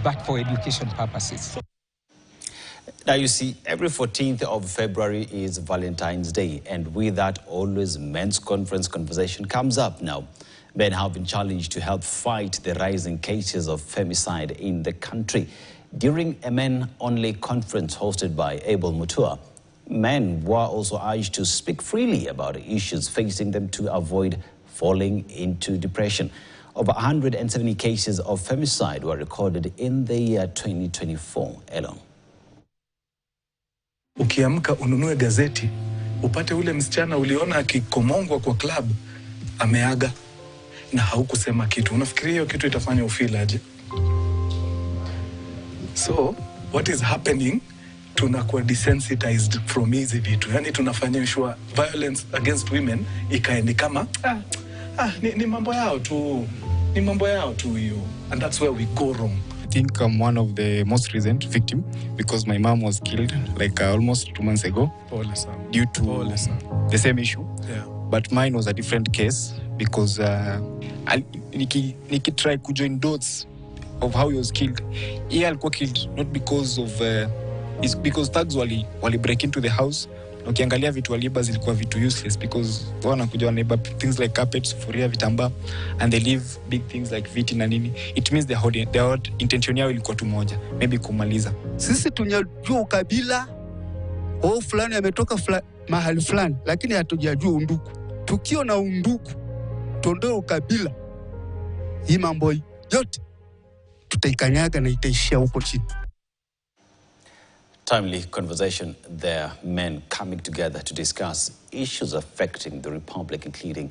but for education purposes. Now you see, every 14th of February is Valentine's Day, and with that, always men's conference conversation comes up now. Men have been challenged to help fight the rising cases of femicide in the country. During a men-only conference hosted by Abel Mutua, men were also urged to speak freely about issues facing them to avoid falling into depression. Over 170 cases of femicide were recorded in the year 2024 alone. Ukiamka ununue gazeti, upate ule msichana uliona akikomongwa kwa club, ameaga na haukusema kitu. Unafikiria hiyo kitu itafanya ufeel aje? So, what is happening? Tunakuwa desensitized from hizi vitu. Yani tunafanyishwa violence against women ikaendi kama ni mambo yao tu. Ni mambo yao tu hiyo. And that's where we go wrong. I think I'm one of the most recent victim because my mom was killed like almost 2 months ago due to the same issue. Yeah. But mine was a different case because Niki tried to join dots of how he was killed. He was killed not because of it's because thugs wali break into the house. Ukiangalia vitu waliba zilikuwa vitu useless because wanakuja wanaiba things like carpets, sufuria, vitambaa, and they leave big things like viti na nini. It means their intention yao ilikuwa tu moja, maybe kumaliza. Sisi tunajua ukabila, fulani ametoka mahali fulani, lakini hatujajua undugu. Tukio na undugu, tuondoe ukabila, hii mambo yote tutaikanyaga na itaishia huko chini. Timely conversation there, men coming together to discuss issues affecting the Republic, including